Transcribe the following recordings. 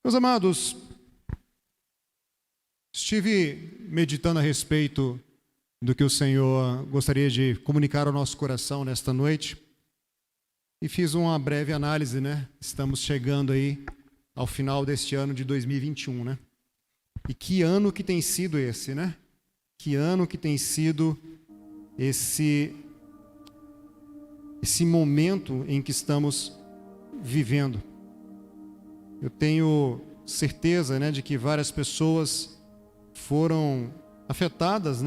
Meus amados, estive meditando a respeito do que o Senhor gostaria de comunicar ao nosso coração nesta noite e fiz uma breve análise, Estamos chegando aí ao final deste ano de 2021, E que ano que tem sido esse, Que ano que tem sido esse momento em que estamos vivendo. Eu tenho certeza, de que várias pessoas foram afetadas,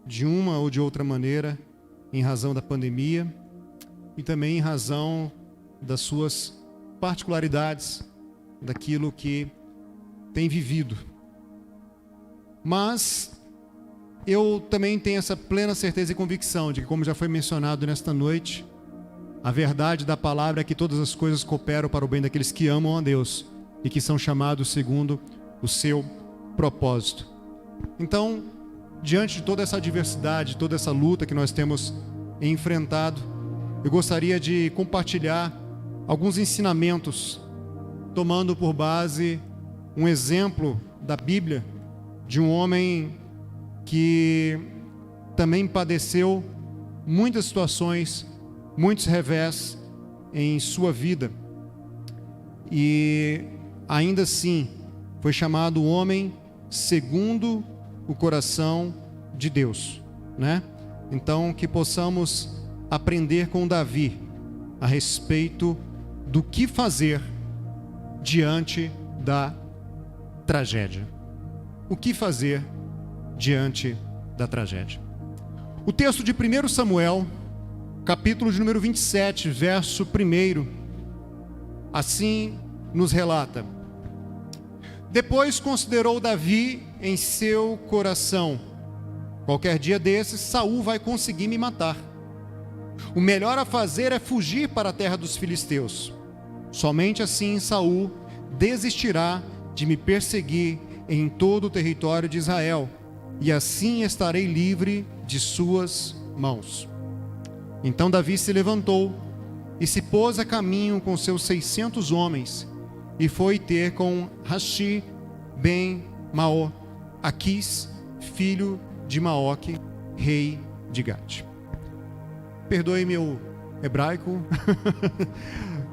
de uma ou de outra maneira, em razão da pandemia e também em razão das suas particularidades, daquilo que tem vivido. Mas eu também tenho essa plena certeza e convicção de que, como já foi mencionado nesta noite, a verdade da palavra é que todas as coisas cooperam para o bem daqueles que amam a Deus e que são chamados segundo o seu propósito. Então, diante de toda essa adversidade, toda essa luta que nós temos enfrentado, eu gostaria de compartilhar alguns ensinamentos, tomando por base um exemplo da Bíblia de um homem que também padeceu muitas situações, muitos revés em sua vida, e ainda assim foi chamado homem segundo o coração de Deus, Então, que possamos aprender com Davi a respeito do que fazer diante da tragédia. O que fazer diante da tragédia? O texto de 1 Samuel, capítulo de número 27, verso 1, assim nos relata: Depois considerou Davi em seu coração: qualquer dia desses, Saul vai conseguir me matar. O melhor a fazer é fugir para a terra dos filisteus. Somente assim Saul desistirá de me perseguir em todo o território de Israel, e assim estarei livre de suas mãos. Então Davi se levantou e se pôs a caminho com seus 600 homens, e foi ter com Rashi ben Maó, Aquis, filho de Maoque, rei de Gate. Perdoe meu hebraico,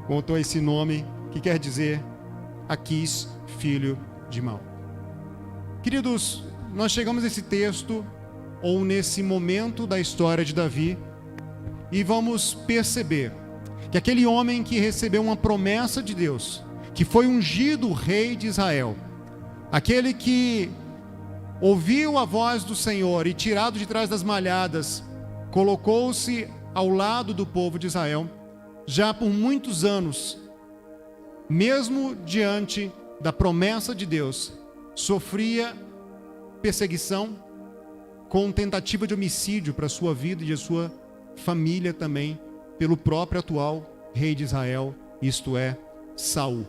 contou esse nome que quer dizer Aquis, filho de Maó. Queridos, nós chegamos nesse texto, ou nesse momento da história de Davi, e vamos perceber que aquele homem que recebeu uma promessa de Deus, que foi ungido rei de Israel, aquele que ouviu a voz do Senhor e, tirado de trás das malhadas, colocou-se ao lado do povo de Israel, já por muitos anos, mesmo diante da promessa de Deus, sofria perseguição, com tentativa de homicídio para a sua vida e de sua família também, pelo próprio atual rei de Israel, isto é, Saul.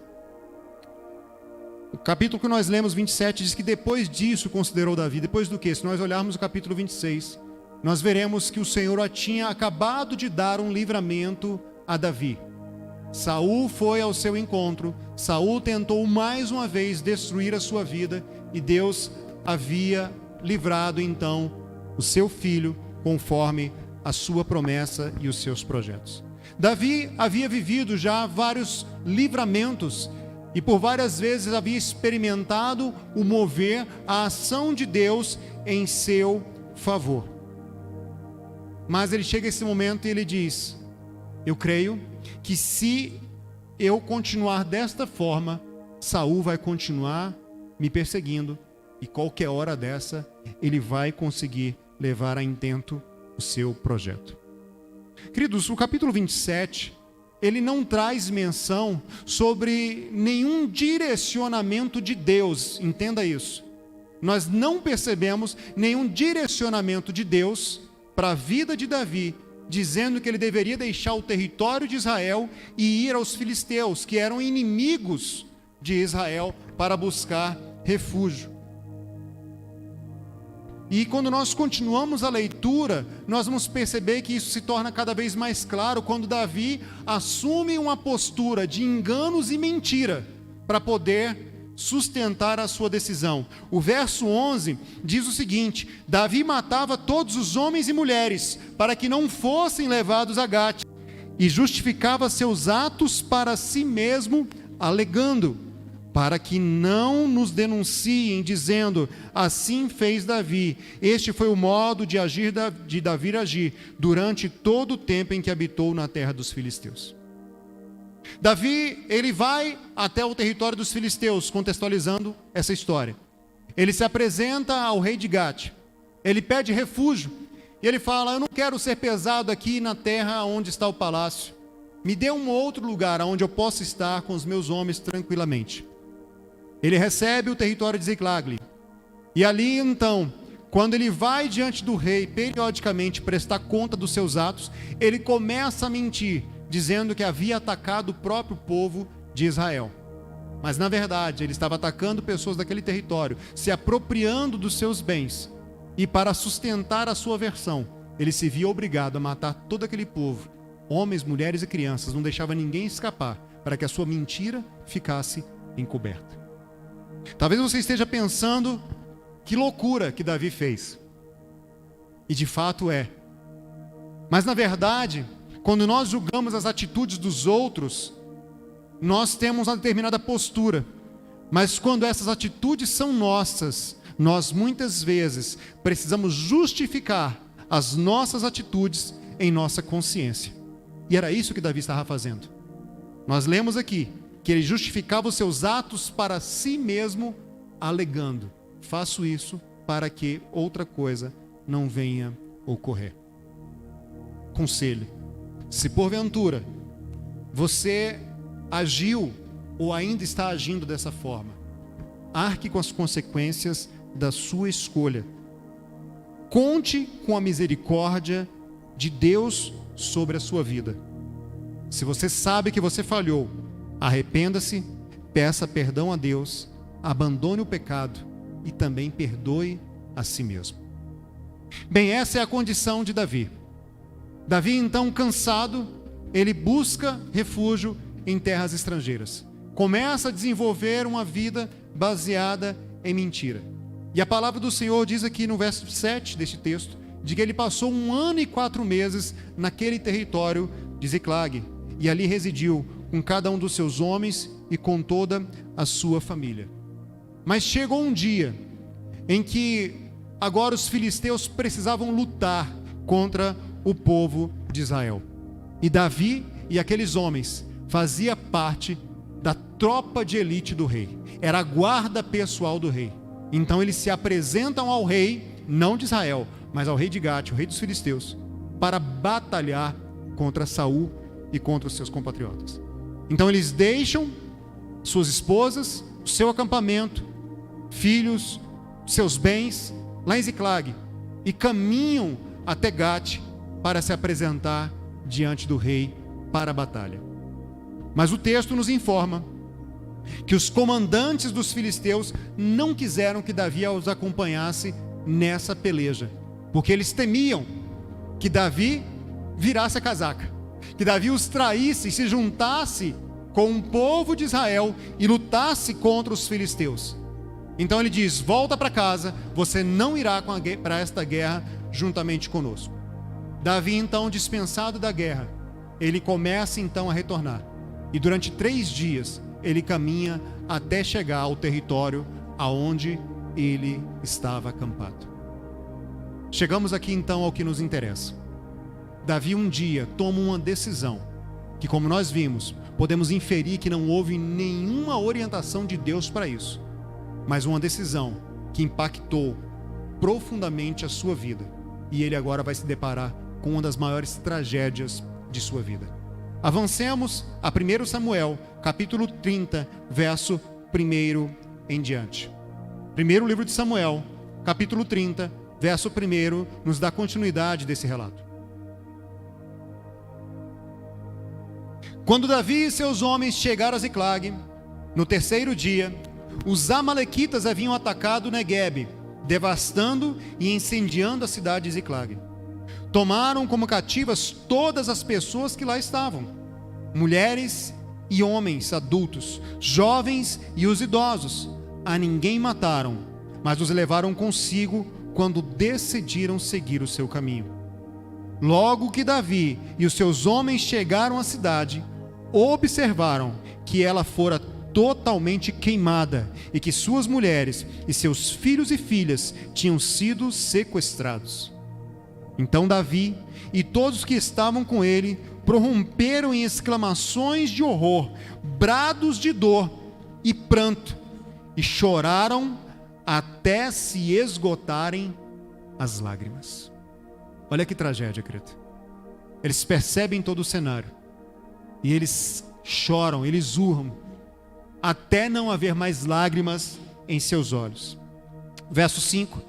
O capítulo que nós lemos, 27, diz que depois disso considerou Davi. Depois do que? Se nós olharmos o capítulo 26, nós veremos que o Senhor tinha acabado de dar um livramento a Davi. Saul foi ao seu encontro, Saul tentou mais uma vez destruir a sua vida, e Deus havia livrado então o seu filho conforme a sua promessa e os seus projetos. Davi havia vivido já vários livramentos e por várias vezes havia experimentado o mover, a ação de Deus em seu favor. Mas ele chega a esse momento e ele diz: eu creio que se eu continuar desta forma, Saul vai continuar me perseguindo, e qualquer hora dessa ele vai conseguir levar a intento o seu projeto. Queridos, o capítulo 27, ele não traz menção sobre nenhum direcionamento de Deus, entenda isso. Nós não percebemos nenhum direcionamento de Deus para a vida de Davi, dizendo que ele deveria deixar o território de Israel e ir aos filisteus, que eram inimigos de Israel, para buscar refúgio. E quando nós continuamos a leitura, nós vamos perceber que isso se torna cada vez mais claro quando Davi assume uma postura de enganos e mentira para poder sustentar a sua decisão. O verso 11 diz o seguinte: Davi matava todos os homens e mulheres, para que não fossem levados a Gate, e justificava seus atos para si mesmo, alegando: para que não nos denunciem, dizendo: assim fez Davi. Este foi o modo de agir de Davi agir durante todo o tempo em que habitou na terra dos filisteus. Davi, ele vai até o território dos filisteus, contextualizando essa história. Ele se apresenta ao rei de Gate, ele pede refúgio, e ele fala: eu não quero ser pesado aqui na terra onde está o palácio, me dê um outro lugar onde eu possa estar com os meus homens tranquilamente. Ele recebe o território de Ziclag, e ali então, quando ele vai diante do rei, periodicamente prestar conta dos seus atos, ele começa a mentir, dizendo que havia atacado o próprio povo de Israel. Mas na verdade, ele estava atacando pessoas daquele território, se apropriando dos seus bens, e para sustentar a sua versão, ele se via obrigado a matar todo aquele povo, homens, mulheres e crianças, não deixava ninguém escapar, para que a sua mentira ficasse encoberta. Talvez você esteja pensando: que loucura que Davi fez. E de fato é. Mas na verdade, quando nós julgamos as atitudes dos outros, nós temos uma determinada postura. Mas quando essas atitudes são nossas, nós muitas vezes precisamos justificar as nossas atitudes em nossa consciência. E era isso que Davi estava fazendo. Nós lemos aqui que ele justificava os seus atos para si mesmo, alegando: faço isso para que outra coisa não venha ocorrer. Conselho: se porventura você agiu ou ainda está agindo dessa forma, arque com as consequências da sua escolha. Conte com a misericórdia de Deus sobre a sua vida. Se você sabe que você falhou, arrependa-se, peça perdão a Deus, abandone o pecado e também perdoe a si mesmo. Bem, essa é a condição de Davi. Davi, então, cansado, ele busca refúgio em terras estrangeiras. Começa a desenvolver uma vida baseada em mentira. E a palavra do Senhor diz aqui no verso 7 deste texto, de que ele passou 1 ano e 4 meses naquele território de Ziclag, e ali residiu com cada um dos seus homens e com toda a sua família. Mas chegou um dia em que agora os filisteus precisavam lutar contra o povo de Israel. E Davi e aqueles homens faziam parte da tropa de elite do rei. Era a guarda pessoal do rei. Então eles se apresentam ao rei, não de Israel, mas ao rei de Gate, o rei dos filisteus, para batalhar contra Saul e contra os seus compatriotas. Então eles deixam suas esposas, o seu acampamento, filhos, seus bens, lá em Ziclag, e caminham até Gate para se apresentar diante do rei para a batalha. Mas o texto nos informa que os comandantes dos filisteus não quiseram que Davi os acompanhasse nessa peleja, porque eles temiam que Davi virasse a casaca, que Davi os traísse e se juntasse com o povo de Israel e lutasse contra os filisteus. Então ele diz: volta para casa, você não irá para esta guerra juntamente conosco. Davi, então, dispensado da guerra, ele começa então a retornar, e durante 3 dias ele caminha até chegar ao território aonde ele estava acampado. Chegamos aqui então ao que nos interessa. Davi um dia toma uma decisão que, como nós vimos, podemos inferir que não houve nenhuma orientação de Deus para isso, mas uma decisão que impactou profundamente a sua vida, e ele agora vai se deparar com uma das maiores tragédias de sua vida. Avancemos a 1 Samuel, capítulo 30, verso 1 em diante. Primeiro livro de Samuel, capítulo 30, verso 1, nos dá continuidade desse relato. Quando Davi e seus homens chegaram a Ziclag, no 3º dia, os amalequitas haviam atacado Neguebe, devastando e incendiando a cidade de Ziclag. Tomaram como cativas todas as pessoas que lá estavam, mulheres e homens adultos, jovens e os idosos. A ninguém mataram, mas os levaram consigo quando decidiram seguir o seu caminho. Logo que Davi e os seus homens chegaram à cidade, observaram que ela fora totalmente queimada e que suas mulheres e seus filhos e filhas tinham sido sequestrados. Então Davi e todos que estavam com ele prorromperam em exclamações de horror, brados de dor e pranto, e choraram até se esgotarem as lágrimas. Olha que tragédia, querido. Eles percebem todo o cenário e eles choram, eles urram, até não haver mais lágrimas em seus olhos. Verso 5.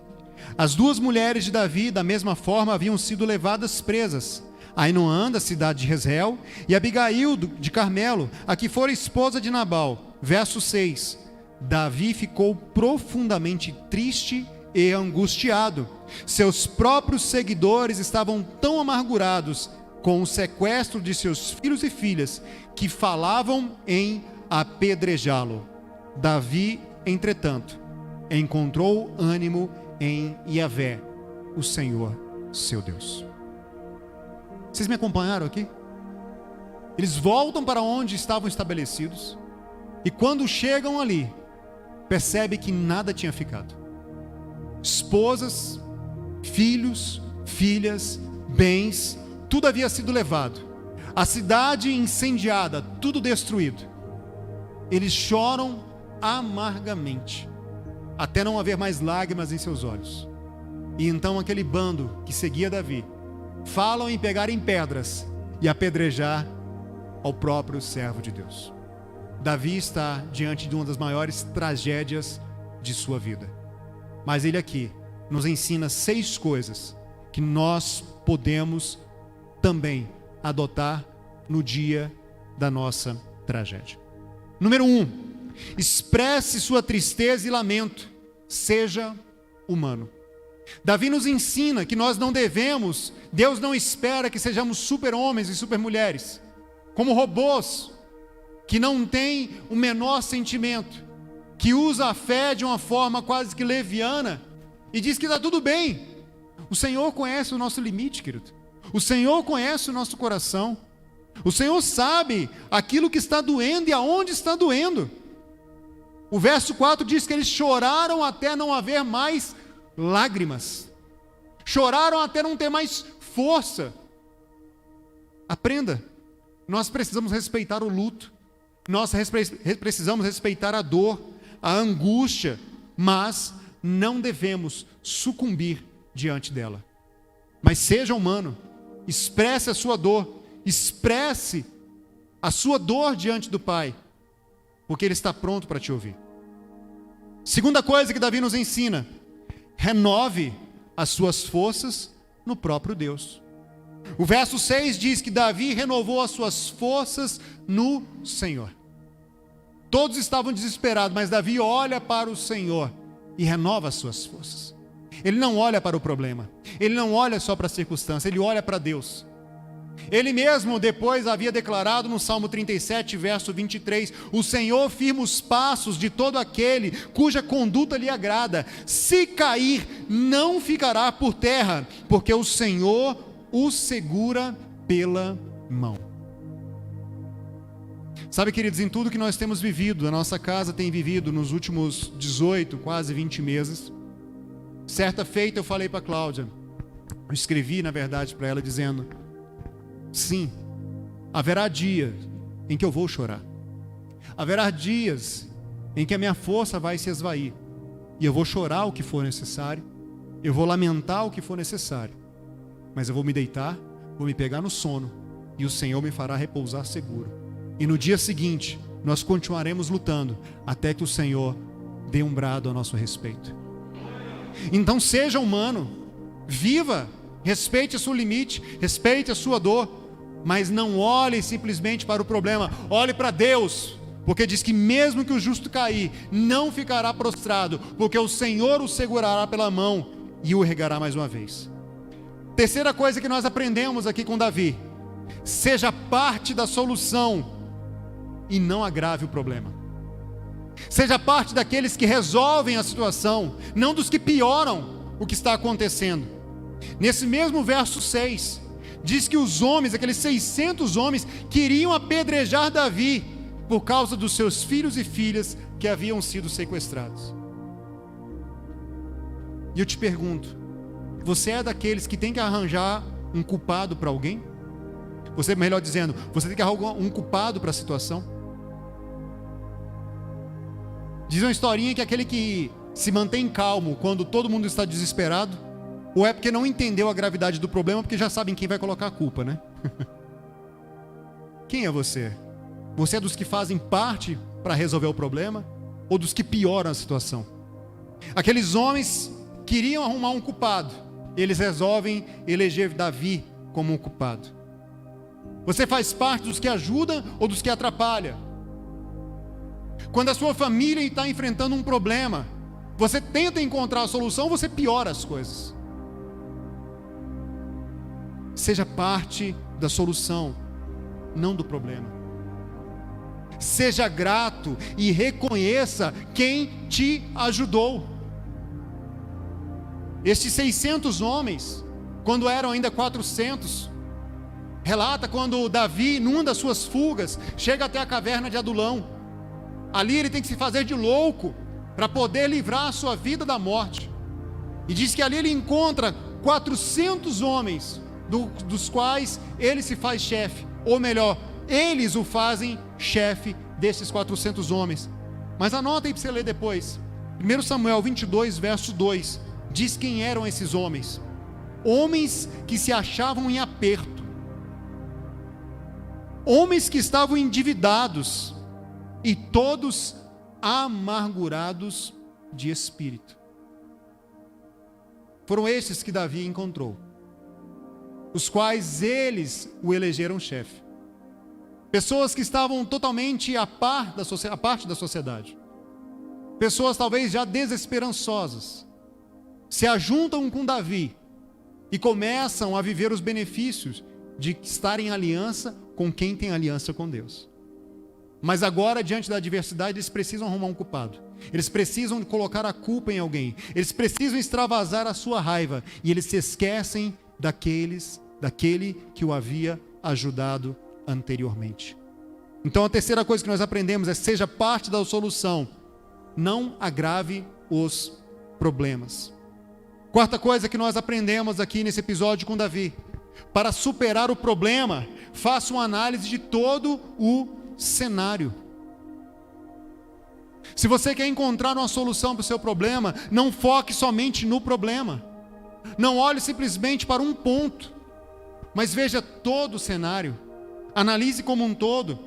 As duas mulheres de Davi, da mesma forma, haviam sido levadas presas. Ainoã, da cidade de Jezreel, e Abigail, de Carmelo, a que fora esposa de Nabal. Verso 6. Davi ficou profundamente triste e angustiado. Seus próprios seguidores estavam tão amargurados com o sequestro de seus filhos e filhas, que falavam em apedrejá-lo. Davi, entretanto, encontrou ânimo em Yahvé, o Senhor, seu Deus. Vocês me acompanharam aqui? Eles voltam para onde estavam estabelecidos, e quando chegam ali, percebem que nada tinha ficado. Esposas, filhos, filhas, bens, tudo havia sido levado. A cidade incendiada, tudo destruído. Eles choram amargamente, até não haver mais lágrimas em seus olhos. E então aquele bando que seguia Davi falam em pegar em pedras e apedrejar ao próprio servo de Deus. Davi está diante de uma das maiores tragédias de sua vida. Mas ele aqui nos ensina 6 coisas que nós podemos também adotar no dia da nossa tragédia. Número 1, expresse sua tristeza e lamento, seja humano. Davi nos ensina que nós não devemos, Deus não espera que sejamos super-homens e super-mulheres, como robôs, que não têm o menor sentimento, que usa a fé de uma forma quase que leviana, e diz que está tudo bem. O Senhor conhece o nosso limite, querido. O Senhor conhece o nosso coração. O Senhor sabe aquilo que está doendo e aonde está doendo. O verso 4 diz que eles choraram até não haver mais lágrimas. Choraram até não ter mais força. Aprenda, nós precisamos respeitar o luto. Nós precisamos respeitar a dor, a angústia, mas não devemos sucumbir diante dela. Mas seja humano, expresse a sua dor, expresse a sua dor diante do Pai, porque Ele está pronto para te ouvir. Segunda coisa que Davi nos ensina: renove as suas forças no próprio Deus. O verso 6 diz que Davi renovou as suas forças no Senhor. Todos estavam desesperados, mas Davi olha para o Senhor e renova as suas forças. Ele não olha para o problema, ele não olha só para a circunstância, ele olha para Deus. Ele mesmo depois havia declarado no Salmo 37, verso 23, o Senhor firma os passos de todo aquele cuja conduta lhe agrada. Se cair, não ficará por terra, porque o Senhor o segura pela mão. Sabe, queridos, em tudo que nós temos vivido, a nossa casa tem vivido nos últimos 18, quase 20 meses. Certa feita eu falei para a Cláudia, eu escrevi na verdade para ela dizendo: sim, haverá dias em que eu vou chorar. Haverá dias em que a minha força vai se esvair. E eu vou chorar o que for necessário. Eu vou lamentar o que for necessário. Mas eu vou me deitar, vou me pegar no sono. E o Senhor me fará repousar seguro. E no dia seguinte, nós continuaremos lutando até que o Senhor dê um brado a nosso respeito. Então seja humano, viva, respeite o seu limite, respeite a sua dor, mas não olhe simplesmente para o problema, olhe para Deus, porque diz que mesmo que o justo cair, não ficará prostrado, porque o Senhor o segurará pela mão e o erguerá mais uma vez. Terceira coisa que nós aprendemos aqui com Davi: seja parte da solução e não agrave o problema. Seja parte daqueles que resolvem a situação, não dos que pioram o que está acontecendo. Nesse mesmo verso 6, diz que os homens, aqueles 600 homens, queriam apedrejar Davi por causa dos seus filhos e filhas que haviam sido sequestrados. E eu te pergunto, você é daqueles que tem que arranjar um culpado para alguém? Você, melhor dizendo, você tem que arranjar um culpado para a situação? Diz uma historinha que aquele que se mantém calmo quando todo mundo está desesperado, ou é porque não entendeu a gravidade do problema, porque já sabem quem vai colocar a culpa, né? Quem é você? Você é dos que fazem parte para resolver o problema, ou dos que pioram a situação? Aqueles homens queriam arrumar um culpado, eles resolvem eleger Davi como um culpado. Você faz parte dos que ajudam ou dos que atrapalham? Quando a sua família está enfrentando um problema, você tenta encontrar a solução, você piora as coisas. Seja parte da solução, não do problema. Seja grato e reconheça quem te ajudou. Estes 600 homens, quando eram ainda 400, relata quando Davi, numa das suas fugas, chega até a caverna de Adulão. Ali ele tem que se fazer de louco para poder livrar a sua vida da morte. E diz que ali ele encontra 400 homens, dos quais ele se faz chefe. Ou melhor, eles o fazem chefe desses 400 homens. Mas anota aí para você ler depois. 1 Samuel 22, verso 2, diz quem eram esses homens. Homens que se achavam em aperto. Homens que estavam endividados. E todos amargurados de espírito. Foram estes que Davi encontrou, os quais eles o elegeram chefe. Pessoas que estavam totalmente à parte da sociedade. Pessoas talvez já desesperançosas. Se ajuntam com Davi e começam a viver os benefícios de estar em aliança com quem tem aliança com Deus. Mas agora, diante da adversidade, eles precisam arrumar um culpado. Eles precisam colocar a culpa em alguém. Eles precisam extravasar a sua raiva. E eles se esquecem daquele que o havia ajudado anteriormente. Então a terceira coisa que nós aprendemos é: seja parte da solução, não agrave os problemas. Quarta coisa que nós aprendemos aqui nesse episódio com Davi: para superar o problema, faça uma análise de todo o cenário. Se você quer encontrar uma solução para o seu problema, não foque somente no problema. Não olhe simplesmente para um ponto, mas veja todo o cenário. Analise como um todo.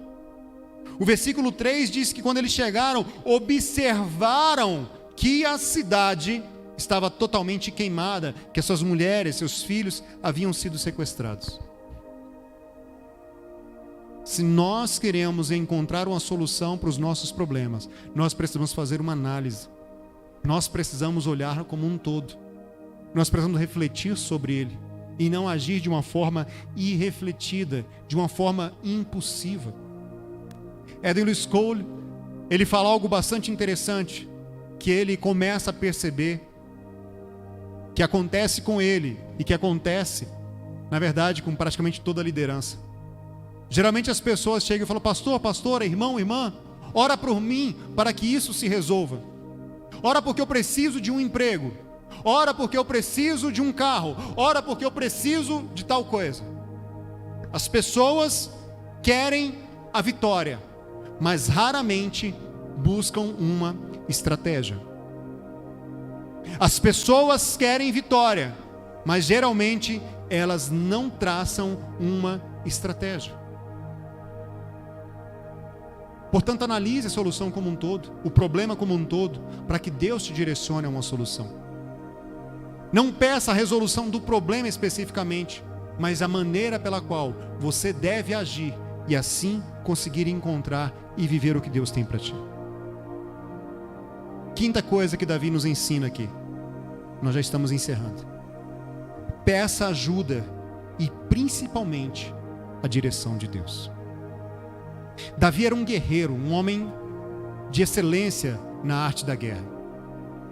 O versículo 3 diz que quando eles chegaram, observaram que a cidade estava totalmente queimada, que as suas mulheres, seus filhos haviam sido sequestrados. Se nós queremos encontrar uma solução para os nossos problemas, nós precisamos fazer uma análise. Nós precisamos olhar como um todo. Nós precisamos refletir sobre ele e não agir de uma forma irrefletida, de uma forma impulsiva. Edwin Lewis Cole, ele fala algo bastante interessante, que ele começa a perceber que acontece com ele e que acontece, na verdade, com praticamente toda a liderança. Geralmente as pessoas chegam e falam: pastor, pastora, irmão, irmã, ora por mim para que isso se resolva. Ora porque eu preciso de um emprego. Ora porque eu preciso de um carro. Ora porque eu preciso de tal coisa. As pessoas querem a vitória, mas raramente buscam uma estratégia. As pessoas querem vitória, mas geralmente elas não traçam uma estratégia. Portanto, analise a solução como um todo, o problema como um todo, para que Deus te direcione a uma solução. Não peça a resolução do problema especificamente, mas a maneira pela qual você deve agir e assim conseguir encontrar e viver o que Deus tem para ti. Quinta coisa que Davi nos ensina aqui, nós já estamos encerrando: peça ajuda e principalmente a direção de Deus. Davi era um guerreiro, um homem de excelência na arte da guerra.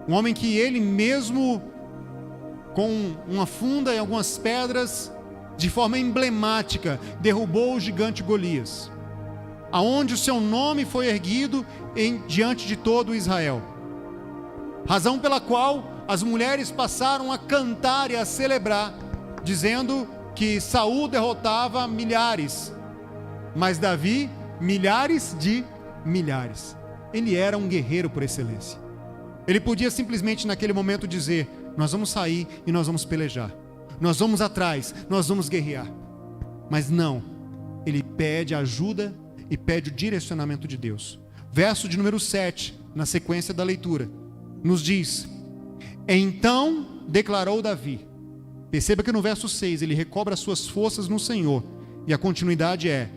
Um homem que ele mesmo, com uma funda e algumas pedras, de forma emblemática, derrubou o gigante Golias, aonde o seu nome foi erguido diante de todo Israel. Razão pela qual as mulheres passaram a cantar e a celebrar, dizendo que Saul derrotava milhares, mas Davi, milhares de milhares. Ele era um guerreiro por excelência. Ele podia simplesmente naquele momento dizer: nós vamos sair e nós vamos pelejar, nós vamos atrás, nós vamos guerrear. Mas não, ele pede ajuda e pede o direcionamento de Deus. Verso de número 7, na sequência da leitura, nos diz: então declarou Davi. Perceba que no verso 6 ele recobra as suas forças no Senhor, e a continuidade é: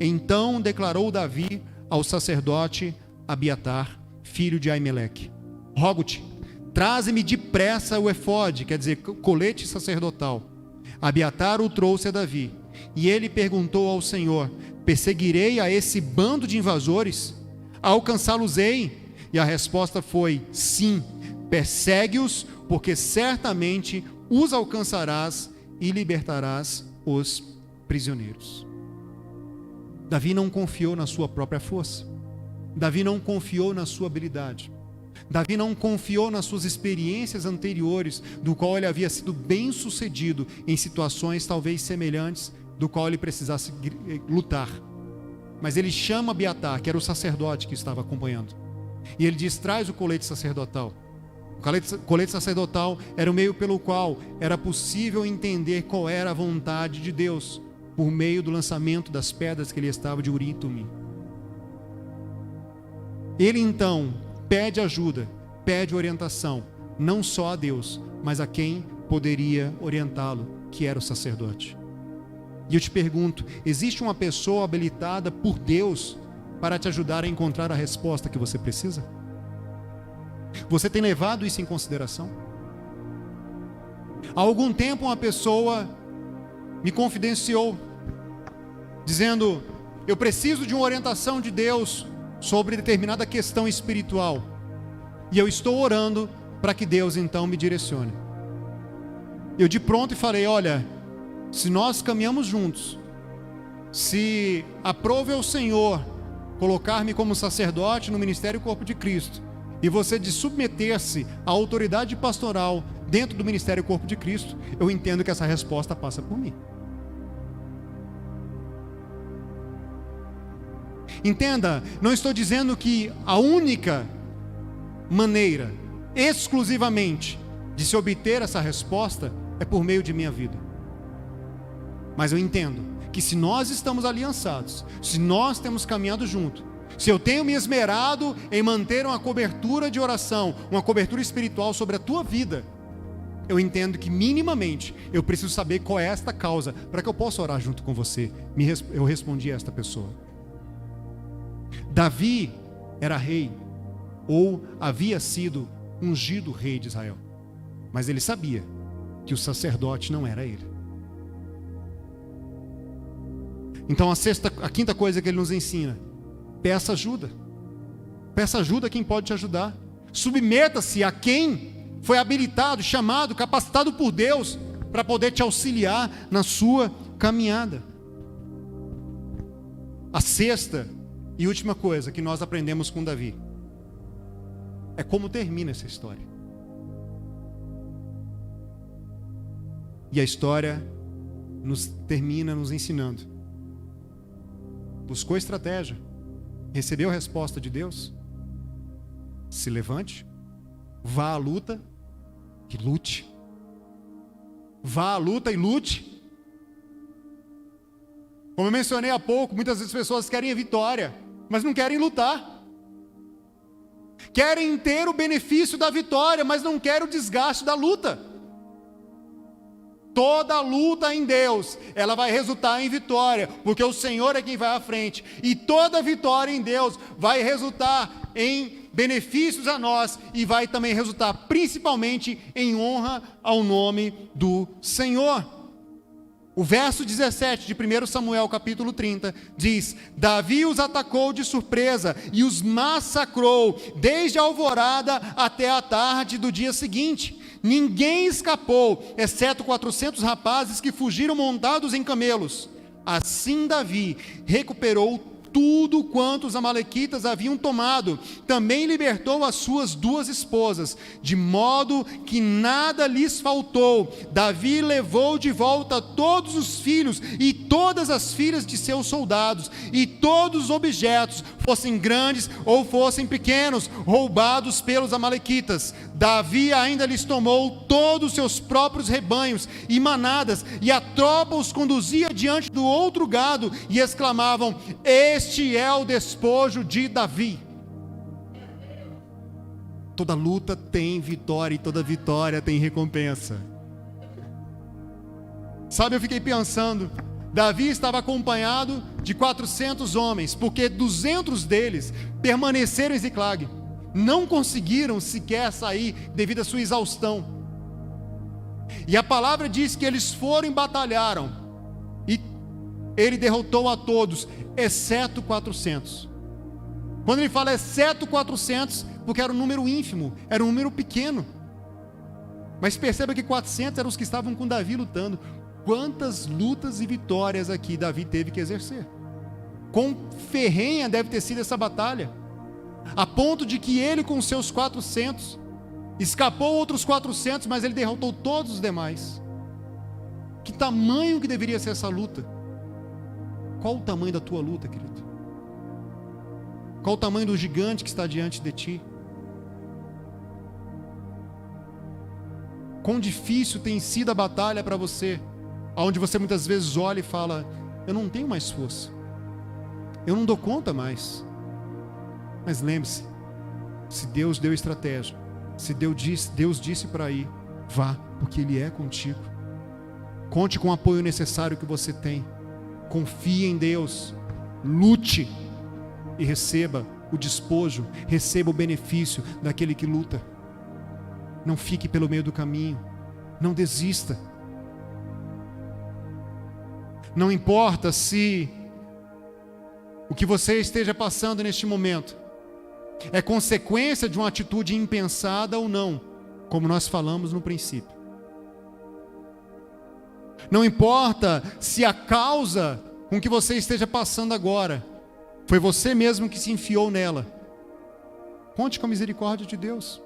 então declarou Davi ao sacerdote Abiatar, filho de Aimeleque: rogo-te, traze-me depressa o efode, quer dizer, colete sacerdotal. Abiatar o trouxe a Davi, e ele perguntou ao Senhor: perseguirei a esse bando de invasores? Alcançá-los-ei? E a resposta foi: sim, persegue-os, porque certamente os alcançarás e libertarás os prisioneiros. Davi não confiou na sua própria força. Davi não confiou na sua habilidade. Davi não confiou nas suas experiências anteriores, do qual ele havia sido bem sucedido em situações talvez semelhantes, do qual ele precisasse lutar. Mas ele chama Abiatar, que era o sacerdote que estava acompanhando, e ele diz: traz o colete sacerdotal. O colete sacerdotal era o meio pelo qual era possível entender qual era a vontade de Deus, por meio do lançamento das pedras que ele estava de Urim e Tumim. Ele então pede ajuda, pede orientação, não só a Deus, mas a quem poderia orientá-lo, que era o sacerdote. E eu te pergunto: existe uma pessoa habilitada por Deus para te ajudar a encontrar a resposta que você precisa? Você tem levado isso em consideração? Há algum tempo uma pessoa me confidenciou, dizendo: eu preciso de uma orientação de Deus sobre determinada questão espiritual, e eu estou orando para que Deus então me direcione. Eu de pronto falei: olha, se nós caminhamos juntos, se aprove ao Senhor colocar-me como sacerdote no Ministério Corpo de Cristo, e você de submeter-se à autoridade pastoral dentro do Ministério Corpo de Cristo, eu entendo que essa resposta passa por mim. Entenda, não estou dizendo que a única maneira, exclusivamente, de se obter essa resposta é por meio de minha vida. Mas eu entendo que se nós estamos aliançados, se nós temos caminhado junto, se eu tenho me esmerado em manter uma cobertura de oração, uma cobertura espiritual sobre a tua vida, eu entendo que minimamente eu preciso saber qual é esta causa, para que eu possa orar junto com você. Eu respondi a esta pessoa. Davi era rei, ou havia sido ungido rei de Israel, mas ele sabia que o sacerdote não era ele. Então a quinta coisa que ele nos ensina: peça ajuda. Peça ajuda a quem pode te ajudar. Submeta-se a quem foi habilitado, chamado, capacitado por Deus para poder te auxiliar na sua caminhada. A sexta e última coisa que nós aprendemos com Davi é como termina essa história. E a história termina nos ensinando: buscou estratégia, recebeu a resposta de Deus, se levante, vá à luta e lute. Vá à luta e lute. Como eu mencionei há pouco, muitas vezes as pessoas querem a vitória, mas não querem lutar. Querem ter o benefício da vitória, mas não querem o desgaste da luta. Toda luta em Deus, ela vai resultar em vitória, porque o Senhor é quem vai à frente. E toda vitória em Deus vai resultar em benefícios a nós, e vai também resultar principalmente em honra ao nome do Senhor. O verso 17 de 1 Samuel capítulo 30 diz: Davi os atacou de surpresa e os massacrou desde a alvorada até a tarde do dia seguinte. Ninguém escapou, exceto 400 rapazes que fugiram montados em camelos. Assim Davi recuperou tudo quanto os amalequitas haviam tomado. Também libertou as suas 2 esposas, de modo que nada lhes faltou. Davi levou de volta todos os filhos e todas as filhas de seus soldados, e todos os objetos, fossem grandes ou fossem pequenos, roubados pelos amalequitas. Davi ainda lhes tomou todos os seus próprios rebanhos e manadas, e a tropa os conduzia diante do outro gado, e exclamavam: este é o despojo de Davi. Toda luta tem vitória, e toda vitória tem recompensa. Sabe, eu fiquei pensando, Davi estava acompanhado de 400 homens, porque 200 deles permaneceram em Ziclag. Não conseguiram sequer sair devido à sua exaustão. E a palavra diz que eles foram e batalharam, e ele derrotou a todos, exceto 400. Quando ele fala exceto 400, porque era um número ínfimo, era um número pequeno. Mas perceba que 400 eram os que estavam com Davi lutando. Quantas lutas e vitórias aqui Davi teve que exercer. Quão ferrenha deve ter sido essa batalha, a ponto de que ele com seus 400, escapou outros 400, mas ele derrotou todos os demais. Que tamanho que deveria ser essa luta? Qual o tamanho da tua luta, querido? Qual o tamanho do gigante que está diante de ti? Quão difícil tem sido a batalha para você, onde você muitas vezes olha e fala: eu não tenho mais força, eu não dou conta mais. Mas lembre-se, se Deus deu estratégia, se Deus disse para ir, vá, porque Ele é contigo. Conte com o apoio necessário que você tem. Confie em Deus, lute e receba o despojo, receba o benefício daquele que luta. Não fique pelo meio do caminho, não desista. Não importa se o que você esteja passando neste momento é consequência de uma atitude impensada ou não, como nós falamos no princípio. Não importa se a causa com que você esteja passando agora foi você mesmo que se enfiou nela. Conte com a misericórdia de Deus,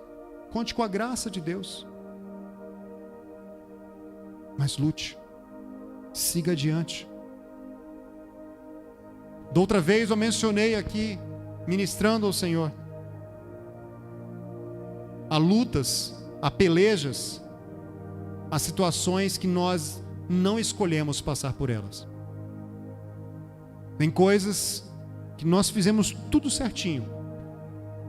conte com a graça de Deus. Mas lute, siga adiante. Da outra vez eu mencionei aqui, ministrando ao Senhor, há lutas, há pelejas, há situações que nós não escolhemos passar por elas. Tem coisas que nós fizemos tudo certinho,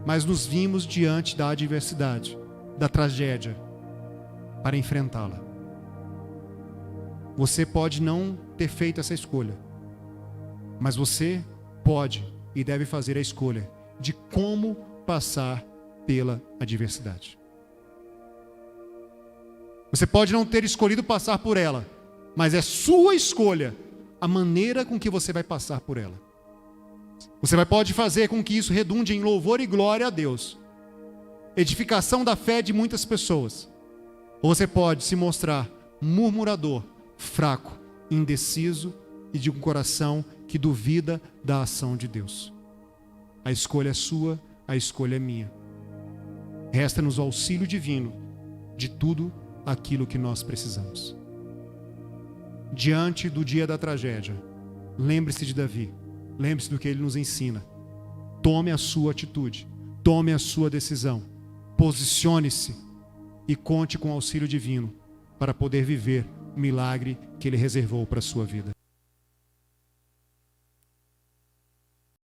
mas nos vimos diante da adversidade, da tragédia, para enfrentá-la. Você pode não ter feito essa escolha, mas você pode e deve fazer a escolha de como passar pela adversidade. Você pode não ter escolhido passar por ela, mas é sua escolha a maneira com que você vai passar por ela. Você pode fazer com que isso redunde em louvor e glória a Deus, edificação da fé de muitas pessoas, ou você pode se mostrar murmurador, fraco, indeciso e de um coração que duvida da ação de Deus. A escolha é sua, a escolha é minha. Resta-nos o auxílio divino de tudo aquilo que nós precisamos. Diante do dia da tragédia, lembre-se de Davi, lembre-se do que ele nos ensina. Tome a sua atitude, tome a sua decisão, posicione-se e conte com o auxílio divino para poder viver o milagre que Ele reservou para a sua vida.